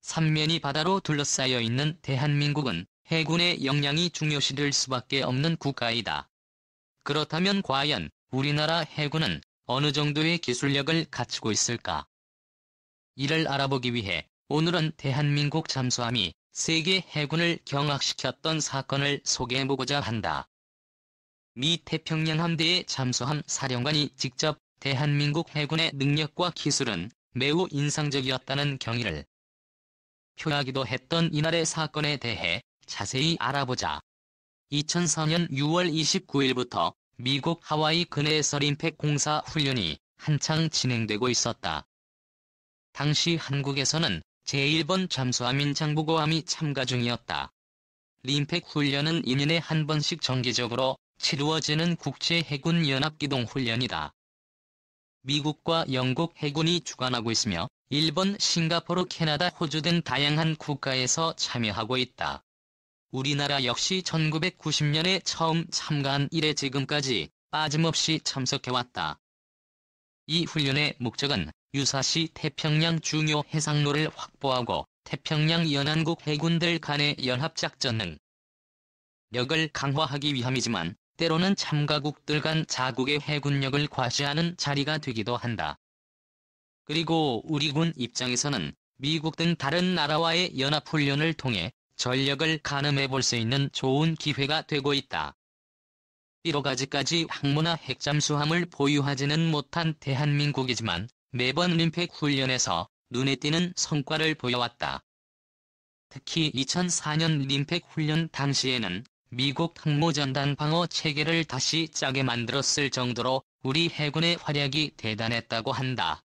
삼면이 바다로 둘러싸여 있는 대한민국은 해군의 역량이 중요시될 수밖에 없는 국가이다. 그렇다면 과연 우리나라 해군은 어느 정도의 기술력을 갖추고 있을까? 이를 알아보기 위해 오늘은 대한민국 잠수함이 세계 해군을 경악시켰던 사건을 소개해보고자 한다. 미 태평양 함대의 잠수함 사령관이 직접 대한민국 해군의 능력과 기술은 매우 인상적이었다는 경의를 표하기도 했던 이날의 사건에 대해 자세히 알아보자. 2004년 6월 29일부터 미국 하와이 근해에서 림팩 공사 훈련이 한창 진행되고 있었다. 당시 한국에서는 제1번 잠수함인 장보고함이 참가 중이었다. 림팩 훈련은 2년에 한 번씩 정기적으로 치루어지는 국제해군연합기동훈련이다. 미국과 영국 해군이 주관하고 있으며 일본, 싱가포르, 캐나다, 호주 등 다양한 국가에서 참여하고 있다. 우리나라 역시 1990년에 처음 참가한 이래 지금까지 빠짐없이 참석해왔다. 이 훈련의 목적은 유사시 태평양 중요 해상로를 확보하고 태평양 연안국 해군들 간의 연합작전 능력을 강화하기 위함이지만 때로는 참가국들 간 자국의 해군력을 과시하는 자리가 되기도 한다. 그리고 우리 군 입장에서는 미국 등 다른 나라와의 연합훈련을 통해 전력을 가늠해 볼 수 있는 좋은 기회가 되고 있다. 비록 아직까지 항모나 핵잠수함을 보유하지는 못한 대한민국이지만 매번 림팩 훈련에서 눈에 띄는 성과를 보여왔다. 특히 2004년 림팩 훈련 당시에는 미국 항모전단 방어 체계를 다시 짜게 만들었을 정도로 우리 해군의 활약이 대단했다고 한다.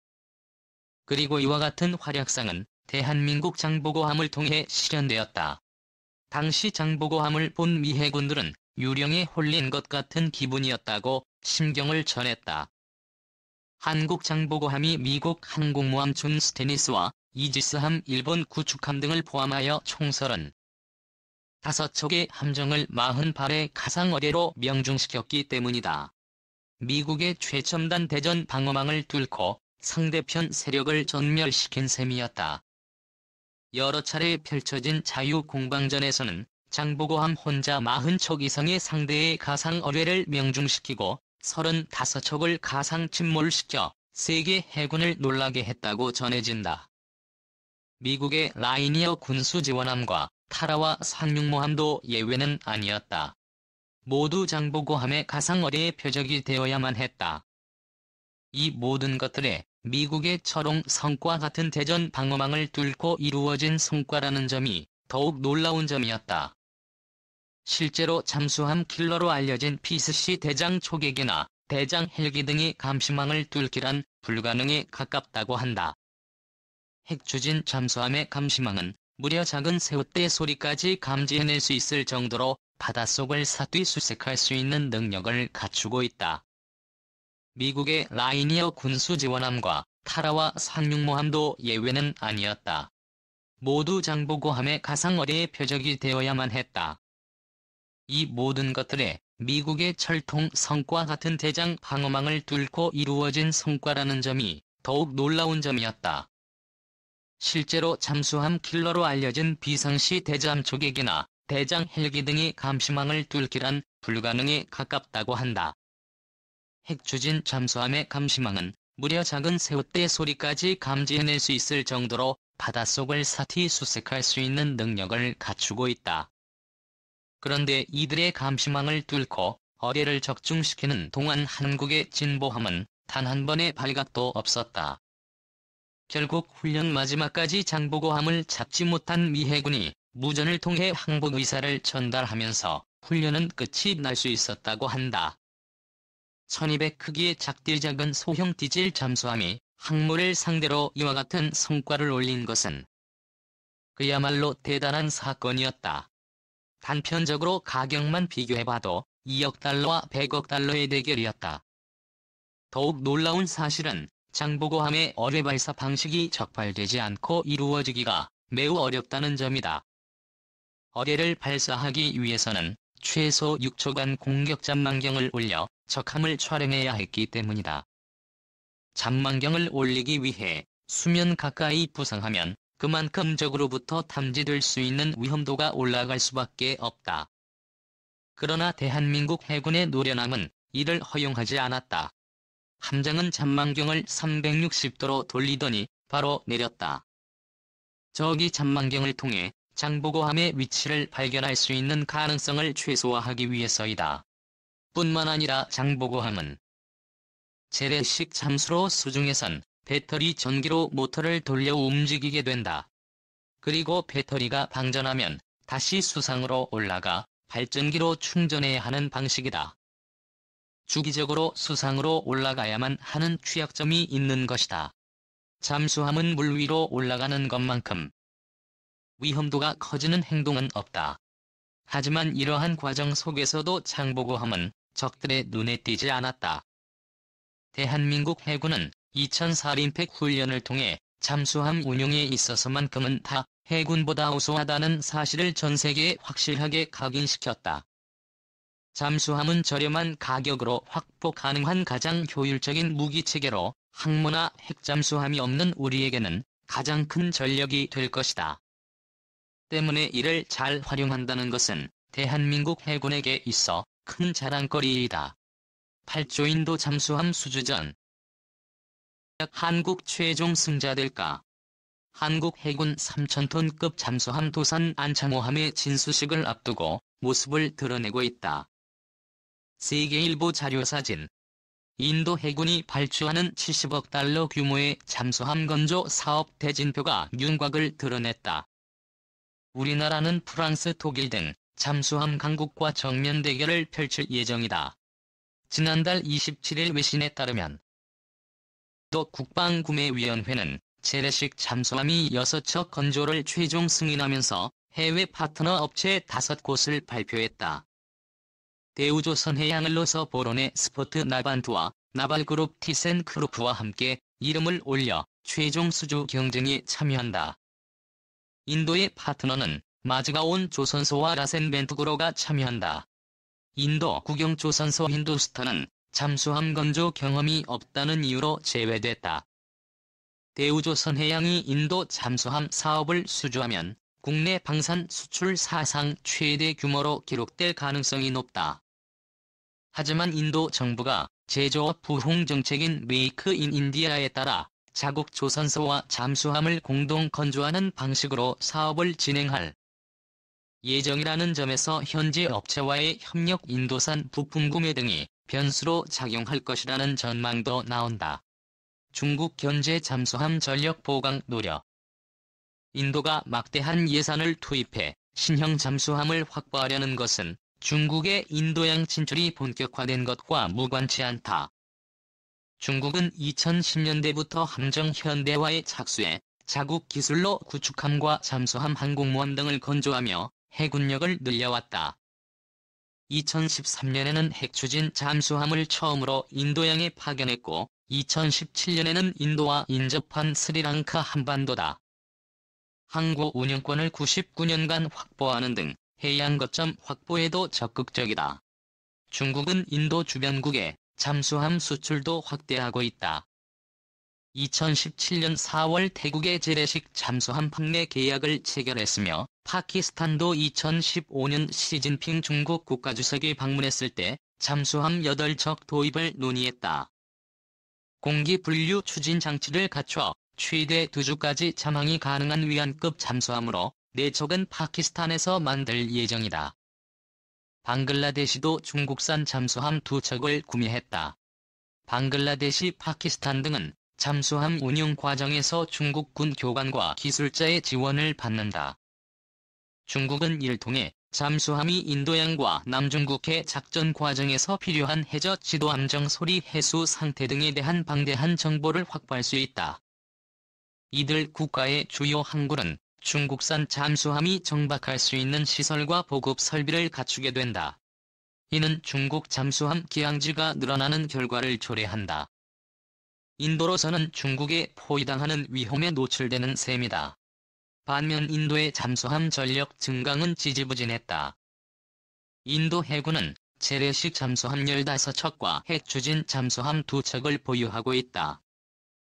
그리고 이와 같은 활약상은 대한민국 장보고함을 통해 실현되었다. 당시 장보고함을 본 미 해군들은 유령에 홀린 것 같은 기분이었다고 심경을 전했다. 한국 장보고함이 미국 항공모함 존 스테니스와 이지스함 일본 구축함 등을 포함하여 총 35척의 함정을 40발의 가상어뢰로 명중시켰기 때문이다. 미국의 최첨단 대전 방어망을 뚫고 상대편 세력을 전멸시킨 셈이었다. 여러 차례 펼쳐진 자유공방전에서는 장보고함 혼자 40척 이상의 상대의 가상어뢰를 명중시키고 35척을 가상침몰시켜 세계 해군을 놀라게 했다고 전해진다. 미국의 라이니어 군수지원함과 타라와 상륙모함도 예외는 아니었다. 모두 장보고함의 가상어뢰의 표적이 되어야만 했다. 이 모든 것들에 미국의 철옹 성과 같은 대전 방어망을 뚫고 이루어진 성과라는 점이 더욱 놀라운 점이었다. 실제로 잠수함 킬러로 알려진 피스시 대장 초계기나 대장 헬기 등이 감시망을 뚫기란 불가능에 가깝다고 한다. 핵추진 잠수함의 감시망은 무려 작은 새우떼 소리까지 감지해낼 수 있을 정도로 바닷속을 사뒤수색할 수 있는 능력을 갖추고 있다. 미국의 라이니어 군수지원함과 타라와 상륙모함도 예외는 아니었다. 모두 장보고함의 가상어뢰의 표적이 되어야만 했다. 이 모든 것들에 미국의 철통 성과 같은 대장 방어망을 뚫고 이루어진 성과라는 점이 더욱 놀라운 점이었다. 실제로 잠수함 킬러로 알려진 비상시 대잠 초계기나 대장 헬기 등이 감시망을 뚫기란 불가능에 가깝다고 한다. 핵추진 잠수함의 감시망은 무려 작은 새우떼 소리까지 감지해낼 수 있을 정도로 바닷속을 사뒤수색할 수 있는 능력을 갖추고 있다. 그런데 이들의 감시망을 뚫고 어뢰를 적중시키는 동안 한국의 진보함은 단 한 번의 발각도 없었다. 결국 훈련 마지막까지 장보고함을 잡지 못한 미 해군이 무전을 통해 항복 의사를 전달하면서 훈련은 끝이 날 수 있었다고 한다. 1200 크기의 작디 작은 소형 디젤 잠수함이 항모를 상대로 이와 같은 성과를 올린 것은 그야말로 대단한 사건이었다. 단편적으로 가격만 비교해봐도 2억 달러와 100억 달러의 대결이었다. 더욱 놀라운 사실은 장보고함의 어뢰 발사 방식이 적발되지 않고 이루어지기가 매우 어렵다는 점이다. 어뢰를 발사하기 위해서는 최소 6초간 공격 잠망경을 올려 적함을 촬영해야 했기 때문이다. 잠망경을 올리기 위해 수면 가까이 부상하면 그만큼 적으로부터 탐지될 수 있는 위험도가 올라갈 수밖에 없다. 그러나 대한민국 해군의 노련함은 이를 허용하지 않았다. 함장은 전망경을 360도로 돌리더니 바로 내렸다. 적이 전망경을 통해 장보고함의 위치를 발견할 수 있는 가능성을 최소화하기 위해서이다. 뿐만 아니라 장보고함은 재래식 잠수로 수중에선 배터리 전기로 모터를 돌려 움직이게 된다. 그리고 배터리가 방전하면 다시 수상으로 올라가 발전기로 충전해야 하는 방식이다. 주기적으로 수상으로 올라가야만 하는 취약점이 있는 것이다. 잠수함은 물 위로 올라가는 것만큼 위험도가 커지는 행동은 없다. 하지만 이러한 과정 속에서도 장보고함은 적들의 눈에 띄지 않았다. 대한민국 해군은 2004 림팩 훈련을 통해 잠수함 운용에 있어서만큼은 타 해군보다 우수하다는 사실을 전 세계에 확실하게 각인시켰다. 잠수함은 저렴한 가격으로 확보 가능한 가장 효율적인 무기체계로 항모나 핵잠수함이 없는 우리에게는 가장 큰 전력이 될 것이다. 때문에 이를 잘 활용한다는 것은 대한민국 해군에게 있어 큰 자랑거리이다. 8조 인도 잠수함 수주전. 한국 최종 승자될까? 한국 해군 3,000톤급 잠수함 도산 안창호함의 진수식을 앞두고 모습을 드러내고 있다. 세계일보 자료사진. 인도 해군이 발주하는 70억 달러 규모의 잠수함 건조 사업 대진표가 윤곽을 드러냈다. 우리나라는 프랑스, 독일 등 잠수함 강국과 정면 대결을 펼칠 예정이다. 지난달 27일 외신에 따르면 또 국방구매위원회는 재래식 잠수함이 6척 건조를 최종 승인하면서 해외 파트너 업체 5곳을 발표했다. 대우조선해양을 노서 보론의 스포트 나반투와 나발그룹 티센크루프와 함께 이름을 올려 최종 수주 경쟁에 참여한다. 인도의 파트너는 마즈가온 조선소와 라센벤투그로가 참여한다. 인도 국영조선소 힌두스탄은 잠수함 건조 경험이 없다는 이유로 제외됐다. 대우조선해양이 인도 잠수함 사업을 수주하면 국내 방산 수출 사상 최대 규모로 기록될 가능성이 높다. 하지만 인도 정부가 제조업 부흥 정책인 메이크 인 인디아에 따라 자국 조선소와 잠수함을 공동 건조하는 방식으로 사업을 진행할 예정이라는 점에서 현지 업체와의 협력, 인도산 부품 구매 등이 변수로 작용할 것이라는 전망도 나온다. 중국 견제 잠수함 전력 보강 노력. 인도가 막대한 예산을 투입해 신형 잠수함을 확보하려는 것은 중국의 인도양 진출이 본격화된 것과 무관치 않다. 중국은 2010년대부터 함정 현대화에 착수해 자국 기술로 구축함과 잠수함, 항공모함 등을 건조하며 해군력을 늘려왔다. 2013년에는 핵추진 잠수함을 처음으로 인도양에 파견했고 2017년에는 인도와 인접한 스리랑카 한반도다. 항구 운영권을 99년간 확보하는 등 해양 거점 확보에도 적극적이다. 중국은 인도 주변국에 잠수함 수출도 확대하고 있다. 2017년 4월 태국의 재래식 잠수함 판매 계약을 체결했으며 파키스탄도 2015년 시진핑 중국 국가주석이 방문했을 때 잠수함 8척 도입을 논의했다. 공기 분류 추진 장치를 갖춰 최대 2주까지 잠항이 가능한 위안급 잠수함으로 4척은 파키스탄에서 만들 예정이다. 방글라데시도 중국산 잠수함 2척을 구매했다. 방글라데시, 파키스탄 등은 잠수함 운용 과정에서 중국군 교관과 기술자의 지원을 받는다. 중국은 이를 통해 잠수함이 인도양과 남중국해 작전 과정에서 필요한 해저, 지도, 함정, 소리, 해수 상태 등에 대한 방대한 정보를 확보할 수 있다. 이들 국가의 주요 항구는 중국산 잠수함이 정박할 수 있는 시설과 보급 설비를 갖추게 된다. 이는 중국 잠수함 기항지가 늘어나는 결과를 초래한다. 인도로서는 중국에 포위당하는 위험에 노출되는 셈이다. 반면 인도의 잠수함 전력 증강은 지지부진했다. 인도 해군은 재래식 잠수함 15척과 핵추진 잠수함 2척을 보유하고 있다.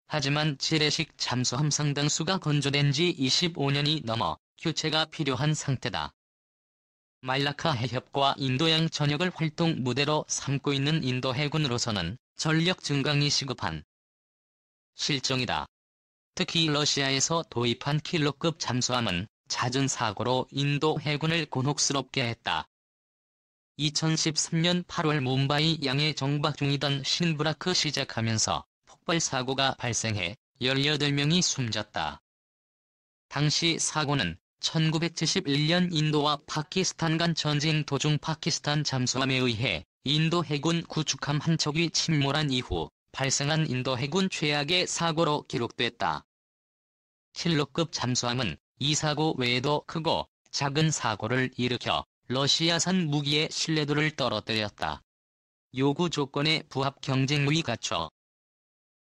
하지만 재래식 잠수함 상당수가 건조된 지 25년이 넘어 교체가 필요한 상태다. 말라카 해협과 인도양 전역을 활동 무대로 삼고 있는 인도 해군으로서는 전력 증강이 시급한 실정이다. 특히 러시아에서 도입한 킬러급 잠수함은 잦은 사고로 인도 해군을 곤혹스럽게 했다. 2013년 8월 뭄바이 양에 정박 중이던 신브라크 시작하면서 폭발 사고가 발생해 18명이 숨졌다. 당시 사고는 1971년 인도와 파키스탄 간 전쟁 도중 파키스탄 잠수함에 의해 인도 해군 구축함 한 척이 침몰한 이후 발생한 인도 해군 최악의 사고로 기록됐다. 킬러급 잠수함은 이 사고 외에도 크고 작은 사고를 일으켜 러시아산 무기의 신뢰도를 떨어뜨렸다. 요구 조건에 부합 경쟁력이 갖춰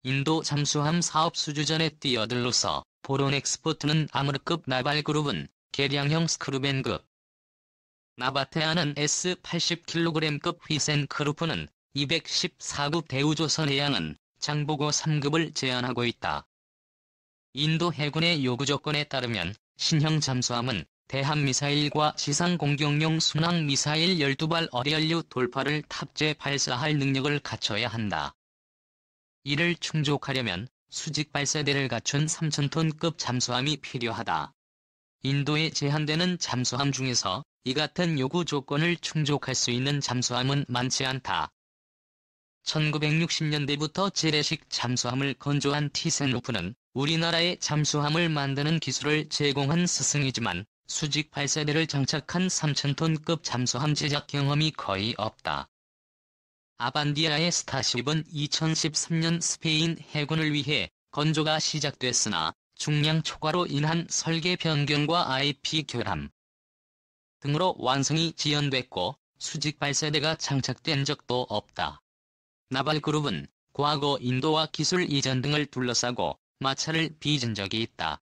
인도 잠수함 사업 수주전에 뛰어들로서 보론엑스포트는 아무르급 나발그룹은 개량형 스크루벤급, 나바테아는 S80kg급 휘센크루프는 214급 대우조선해양은 장보고 3급을 제안하고 있다. 인도 해군의 요구 조건에 따르면 신형 잠수함은 대함미사일과 지상공격용 순항미사일 12발 어뢰연료 돌파를 탑재 발사할 능력을 갖춰야 한다. 이를 충족하려면 수직 발사대를 갖춘 3,000톤급 잠수함이 필요하다. 인도에 제한되는 잠수함 중에서 이 같은 요구 조건을 충족할 수 있는 잠수함은 많지 않다. 1960년대부터 재래식 잠수함을 건조한 티센루프는 우리나라에 잠수함을 만드는 기술을 제공한 스승이지만 수직 발사대를 장착한 3,000톤급 잠수함 제작 경험이 거의 없다. 아반디아의 스타쉽은 2013년 스페인 해군을 위해 건조가 시작됐으나 중량 초과로 인한 설계 변경과 IP 결함 등으로 완성이 지연됐고 수직 발사대가 장착된 적도 없다. 나발그룹은 과거 인도와 기술 이전 등을 둘러싸고 마찰을 빚은 적이 있다.